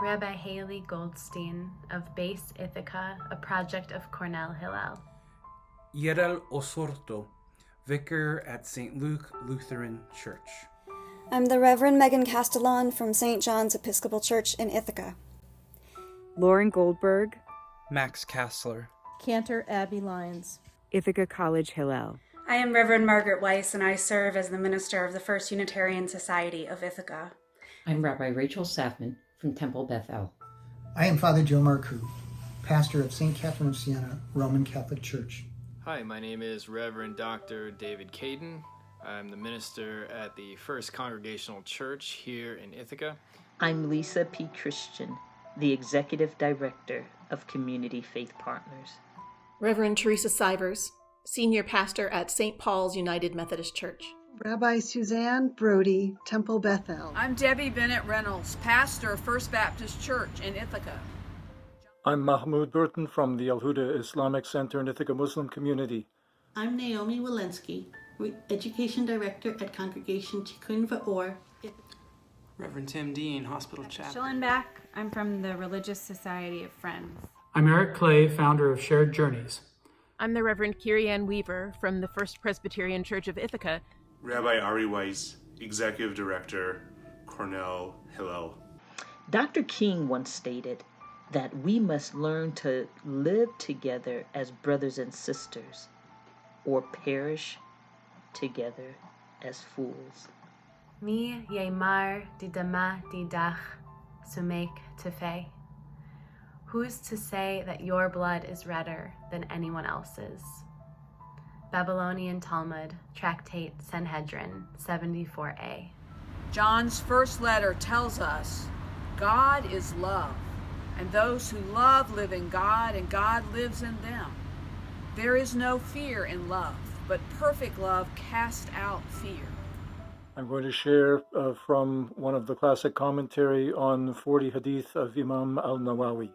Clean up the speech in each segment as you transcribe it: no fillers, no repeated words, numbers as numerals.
Rabbi Haley Goldstein of Base Ithaca, a project of Cornell Hillel. Yeral Osorto, vicar at St. Luke Lutheran Church. I'm the Reverend Megan Castellan from St. John's Episcopal Church in Ithaca. Lauren Goldberg, Max Kassler, Cantor Abby Lyons, Ithaca College Hillel. I am Reverend Margaret Weiss, and I serve as the minister of the First Unitarian Society of Ithaca. I'm Rabbi Rachel Safman from Temple Beth El. I am Father Joe Marcoux, pastor of St. Catherine of Siena Roman Catholic Church. Hi, my name is Reverend Dr. David Caden. I'm the minister at the First Congregational Church here in Ithaca. I'm Lisa P. Christian, the executive director of Community Faith Partners. Reverend Teresa Sivers, senior pastor at St. Paul's United Methodist Church. Rabbi Suzanne Brody, Temple Bethel. I'm Debbie Bennett Reynolds, pastor of First Baptist Church in Ithaca. I'm Mahmoud Burton from the Al Huda Islamic Center in Ithaca Muslim Community. I'm Naomi Walensky, education director at Congregation Tikkun V'Or. Reverend Tim Dean, Hospital Chapter. Schillenbach, I'm from the Religious Society of Friends. I'm Eric Clay, founder of Shared Journeys. I'm the Reverend Kirianne Weaver from the First Presbyterian Church of Ithaca. Rabbi Ari Weiss, executive director, Cornell Hillel. Dr. King once stated that we must learn to live together as brothers and sisters, or perish together as fools. Mi yemar didama didach sumek tefei. Who's to say that your blood is redder than anyone else's? Babylonian Talmud, Tractate Sanhedrin 74a. John's first letter tells us God is love, and those who love live in God, and God lives in them. There is no fear in love, but perfect love casts out fear. I'm going to share from one of the classic commentary on the 40 Hadith of Imam al-Nawawi.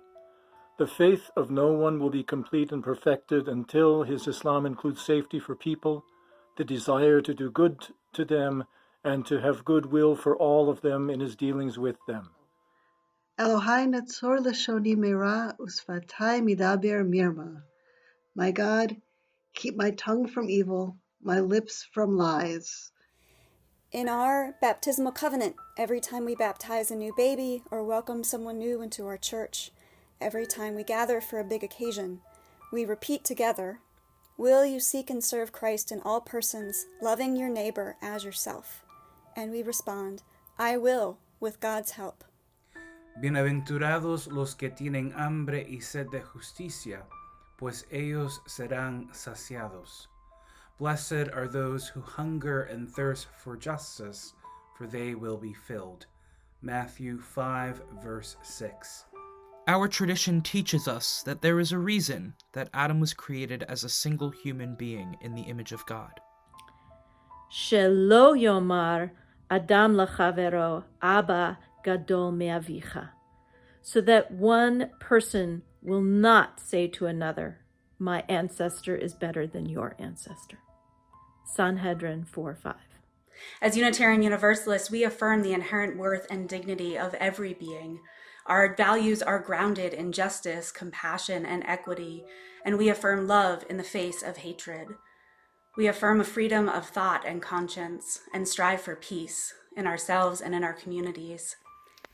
The faith of no one will be complete and perfected until his Islam includes safety for people, the desire to do good to them, and to have goodwill for all of them in his dealings with them. Elohai natzor lashoni meira usfatai midaber mirma. My God, keep my tongue from evil, my lips from lies. In our baptismal covenant, every time we baptize a new baby or welcome someone new into our church, every time we gather for a big occasion, we repeat together, will you seek and serve Christ in all persons, loving your neighbor as yourself? And we respond, I will, with God's help. Bienaventurados los que tienen hambre y sed de justicia, pues ellos serán saciados. Blessed are those who hunger and thirst for justice, for they will be filled. Matthew 5, verse 6. Our tradition teaches us that there is a reason that Adam was created as a single human being in the image of God. Shelo yomar Adam lachavero Abba gadol me'avicha, so that one person will not say to another, my ancestor is better than your ancestor. Sanhedrin 4:5. As Unitarian Universalists, we affirm the inherent worth and dignity of every being. Our values are grounded in justice, compassion, and equity, and we affirm love in the face of hatred. We affirm a freedom of thought and conscience, and strive for peace in ourselves and in our communities.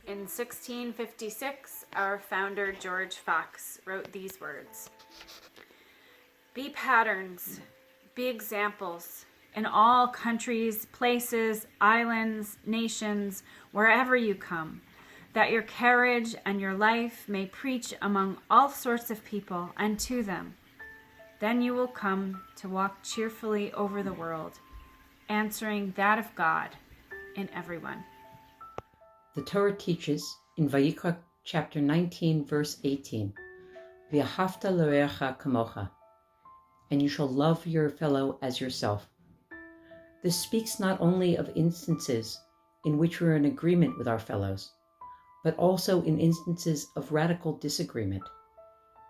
In 1656, our founder George Fox wrote these words: be patterns, be examples in all countries, places, islands, nations, wherever you come, that your carriage and your life may preach among all sorts of people and to them. Then you will come to walk cheerfully over the world, answering that of God in everyone. The Torah teaches in Vayikra chapter 19, verse 18, V'ahavta l'reacha kamocha, and you shall love your fellow as yourself. This speaks not only of instances in which we are in agreement with our fellows, but also in instances of radical disagreement.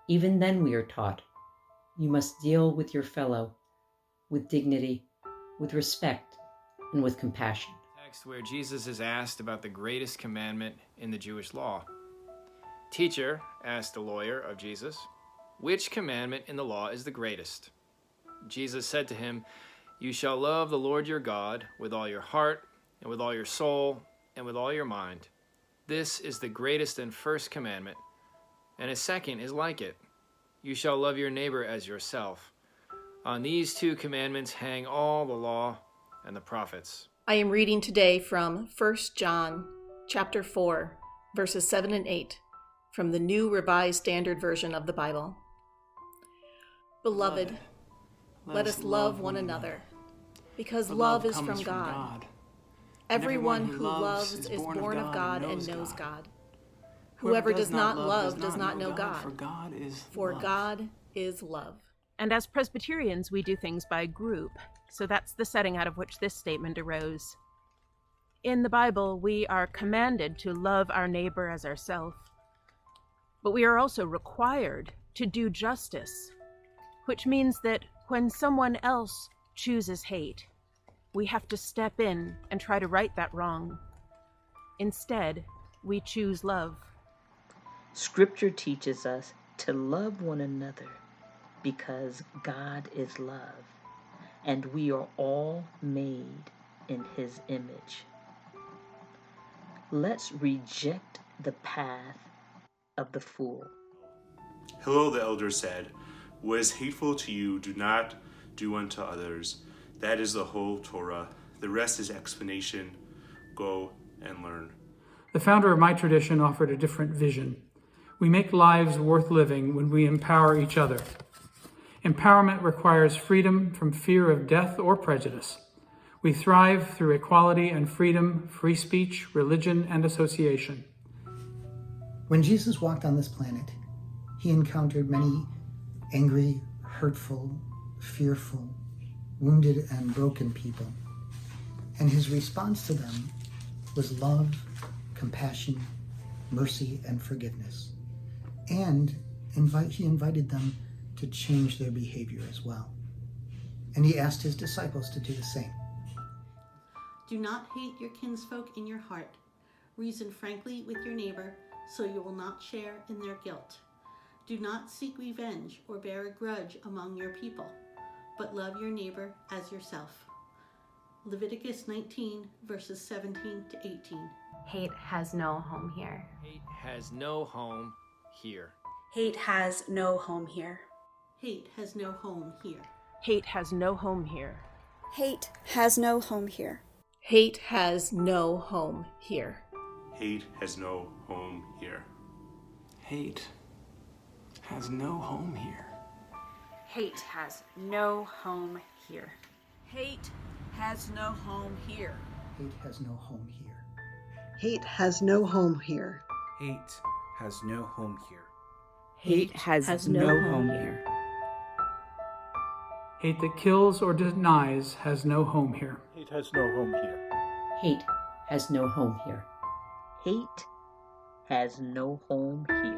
Even then we are taught, you must deal with your fellow with dignity, with respect, and with compassion. Text where Jesus is asked about the greatest commandment in the Jewish law. "Teacher," asked the lawyer of Jesus, "which commandment in the law is the greatest?" Jesus said to him, "You shall love the Lord your God with all your heart, and with all your soul, and with all your mind. This is the greatest and first commandment, and a second is like it. You shall love your neighbor as yourself. On these two commandments hang all the law and the prophets." I am reading today from 1 John chapter 4, verses 7 and 8, from the New Revised Standard Version of the Bible. Beloved, let us love one another, because love is from God. Everyone who loves is born of God and knows God. Whoever does not love does not know God, for God is love. And as Presbyterians, we do things by group, so that's the setting out of which this statement arose. In the Bible, we are commanded to love our neighbor as ourselves, but we are also required to do justice, which means that when someone else chooses hate, we have to step in and try to right that wrong. Instead, we choose love. Scripture teaches us to love one another because God is love, and we are all made in His image. Let's reject the path of the fool. Hillel the elder said, "What is hateful to you, do not do unto others. That is the whole Torah. The rest is explanation. Go and learn." The founder of my tradition offered a different vision. We make lives worth living when we empower each other. Empowerment requires freedom from fear of death or prejudice. We thrive through equality and freedom, free speech, religion, and association. When Jesus walked on this planet, he encountered many angry, hurtful, fearful, wounded, and broken people. And his response to them was love, compassion, mercy, and forgiveness. And he invited them to change their behavior as well. And he asked his disciples to do the same. Do not hate your kinsfolk in your heart. Reason frankly with your neighbor, so you will not share in their guilt. Do not seek revenge or bear a grudge among your people, but love your neighbor as yourself. Leviticus 19, verses 17 to 18. Hate has no home here. Hate has no home here. Hate has no home here. Hate has no home here. Hate has no home here. Hate has no home here. Hate has no home here. Hate has no home here. Hate has no home here. Hate has no home here. Hate has no home here. Hate has no home here. Hate has no home here. Hate has no home here. Hate has no home here. Hate that kills or denies has no home here. Hate has no home here. Hate has no home here. Hate has no home here.